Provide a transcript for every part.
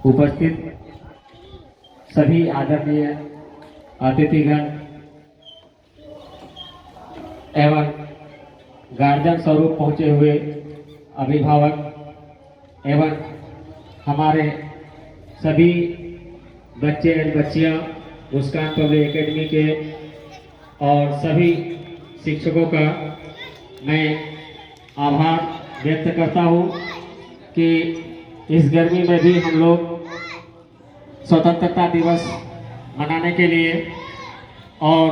उपस्थित सभी आदरणीय अतिथिगण एवं गार्जियन स्वरूप पहुंचे हुए अभिभावक एवं हमारे सभी बच्चे एवं बच्चियां मुस्कान पब्लिक एकेडमी के और सभी शिक्षकों का मैं आभार व्यक्त करता हूं कि इस गर्मी में भी हम लोग स्वतंत्रता दिवस मनाने के लिए और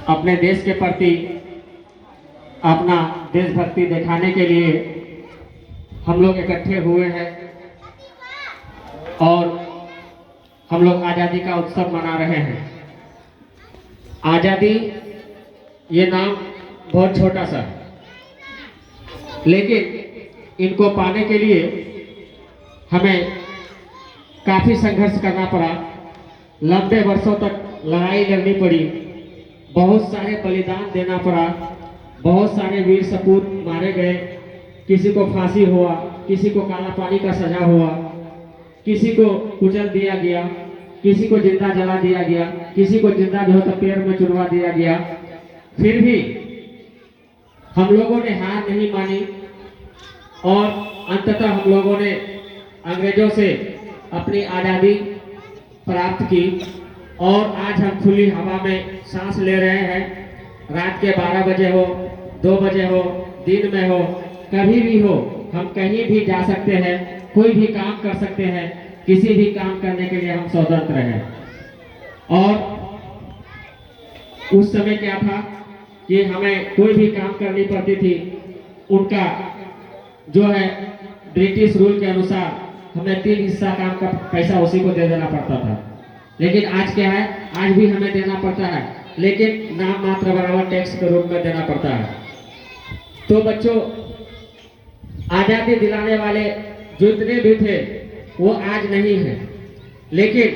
अपने देश के प्रति अपना देशभक्ति दिखाने के लिए हम लोग इकट्ठे हुए हैं और हम लोग आज़ादी का उत्सव मना रहे हैं। आज़ादी ये नाम बहुत छोटा सा, लेकिन इनको पाने के लिए हमें काफ़ी संघर्ष करना पड़ा, लंबे वर्षों तक लड़ाई लड़नी पड़ी, बहुत सारे बलिदान देना पड़ा, बहुत सारे वीर सपूत मारे गए, किसी को फांसी हुआ, किसी को काला पानी का सजा हुआ, किसी को कुचल दिया गया, किसी को जिंदा जला दिया गया, किसी को जिंदा जो है तो पेड़ में चुनवा दिया गया। फिर भी हम लोगों ने हार नहीं मानी और अंततः हम लोगों ने अंग्रेजों से अपनी आज़ादी प्राप्त की और आज हम खुली हवा में सांस ले रहे हैं। रात के 12 बजे हो, 2 बजे हो, दिन में हो, कभी भी हो, हम कहीं भी जा सकते हैं, कोई भी काम कर सकते हैं, किसी भी काम करने के लिए हम स्वतंत्र हैं। और उस समय क्या था कि हमें कोई भी काम करनी पड़ती थी, उनका जो है ब्रिटिश रूल के अनुसार हमें 3 हिस्सा काम का पैसा उसी को दे देना पड़ता था। लेकिन आज क्या है, आज भी हमें देना पड़ता है, लेकिन नाम मात्र बराबर टैक्स के रूप में देना पड़ता है। तो बच्चों, आज़ादी दिलाने वाले जितने भी थे वो आज नहीं है, लेकिन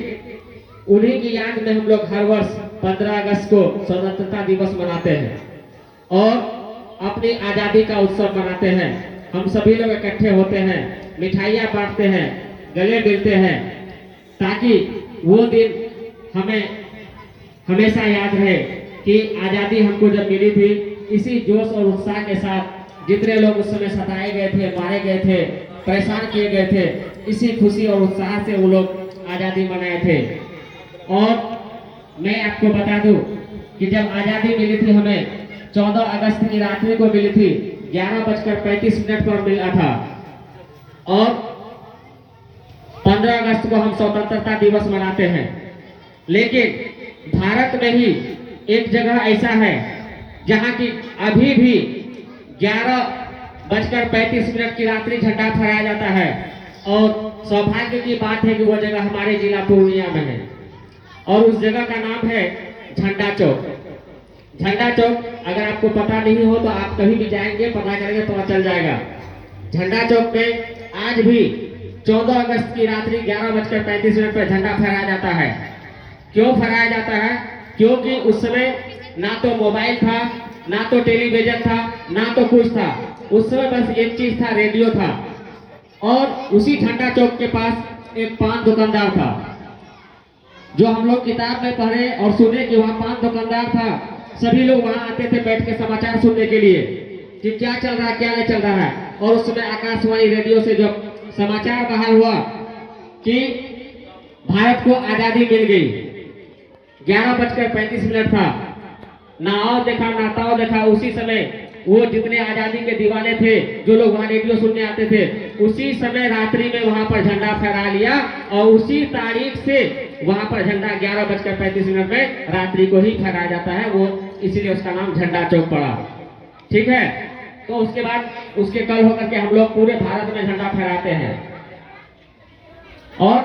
उन्हीं की याद में हम लोग हर वर्ष 15 अगस्त को स्वतंत्रता दिवस मनाते हैं और अपनी आज़ादी का उत्सव मनाते हैं। हम सभी लोग इकट्ठे होते हैं, मिठाइयाँ बांटते हैं, गले मिलते हैं, ताकि वो दिन हमें हमेशा याद रहे कि आज़ादी हमको जब मिली थी, इसी जोश और उत्साह के साथ जितने लोग उस समय सताए गए थे, मारे गए थे, परेशान किए गए थे, इसी खुशी और उत्साह से वो लोग आज़ादी मनाए थे। और मैं आपको बता दूं कि जब आज़ादी मिली थी हमें 14 अगस्त की रात्रि को मिली थी, 11:35 पर मिला था और 15 अगस्त को हम स्वतंत्रता दिवस मनाते हैं। लेकिन भारत में ही एक जगह ऐसा है जहां की अभी भी 11:35 की रात्रि झंडा फहराया जाता है और सौभाग्य की बात है कि वो जगह हमारे जिला पूर्णिया में है और उस जगह का नाम है झंडा चौक। झंडा चौक अगर आपको पता नहीं हो तो आप कहीं भी जाएंगे, पता करेंगे, पता चल जाएगा। झंडा चौक में आज भी 14 अगस्त की रात्रि 11:35 पर झंडा फहराया जाता है। क्यों फहराया जाता है? क्योंकि उस समय ना तो मोबाइल था, ना तो टेलीविजन था, ना तो कुछ था। उस समय बस एक चीज था, रेडियो था। और उसी झंडा चौक के पास एक पान दुकानदार था, जो हम लोग किताब में पढ़े और सुने कि वहाँ पान दुकानदार था। सभी लोग वहाँ आते थे बैठ के समाचार सुनने के लिए कि क्या चल रहा है, क्या नहीं चल रहा है। और उस समय आकाशवाणी रेडियो से जब समाचार बाहर हुआ कि भारत को आज़ादी मिल गई, 11:35 था, ना आओ देखा ना ताओ देखा। उसी समय वो जितने आज़ादी के दीवाने थे, जो लोग वहाँ रेडियो सुनने आते थे, उसी समय रात्रि में वहाँ पर झंडा फहरा लिया और उसी तारीख से वहाँ पर झंडा 11:35 में रात्रि को ही फहराया जाता है। वो इसीलिए उसका नाम झंडा चौक पड़ा। ठीक है, तो उसके बाद उसके कल होकर के हम लोग पूरे भारत में झंडा फहराते हैं और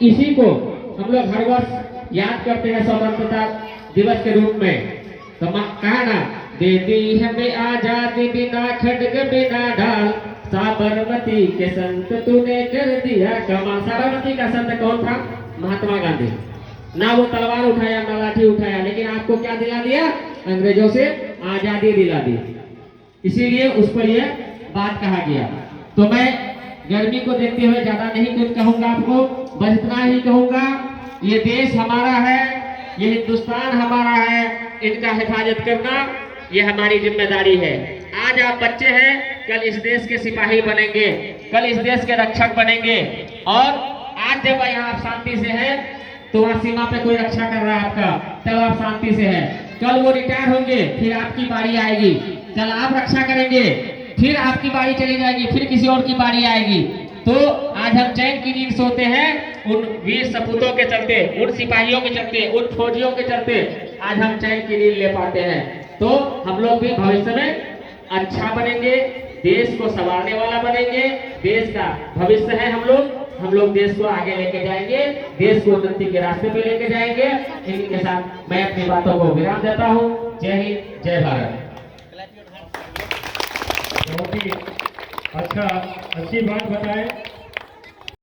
इसी को हम लोग हर वर्ष याद करते हैं स्वतंत्रता दिवस के रूप में। तो कहा ना, दे दी हमें आजादी बिना खड्ग बिना ढाल, साबरमती के संत तूने कर दिया कमाल। साबरमती का संत कौन था? महात्मा गांधी। ना वो तलवार उठाया ना लाठी उठाया, लेकिन आपको क्या दिला दिया? अंग्रेजों से आजादी दिला दी। इसीलिए उस पर यह बात कहा गया। तो मैं गर्मी को देखते हुए ज्यादा नहीं कुछ कहूंगा आपको, बस इतना ही कहूंगा, ये देश हमारा है, ये हिंदुस्तान हमारा है, इनका हिफाजत करना ये हमारी जिम्मेदारी है। आज आप बच्चे हैं, कल इस देश के सिपाही बनेंगे, कल इस देश के रक्षक बनेंगे। और आज जब यहाँ आप शांति से हैं तो वहाँ सीमा पे कोई रक्षा कर रहा है आपका, तब आप शांति से हैं। कल वो रिटायर होंगे, फिर आपकी बारी आएगी, कल आप रक्षा करेंगे, फिर आपकी बारी चली जाएगी, फिर किसी और की बारी आएगी। तो आज हम चैन की नींद सोते हैं उन वीर सपूतों के चलते, उन सिपाहियों के चलते, उन फौजियों के चलते आज हम चैन की नींद ले पाते हैं। तो हम लोग भी भविष्य में अच्छा बनेंगे, देश को संवारने वाला बनेंगे, देश का भविष्य है हम लोग देश को आगे लेके जाएंगे, देश को उन्नति के रास्ते पे लेके जाएंगे। इन्हीं के साथ मैं अपनी बातों को विराम देता हूँ। जय हिंद, जय भारत। बहुत ही अच्छी बात बताए।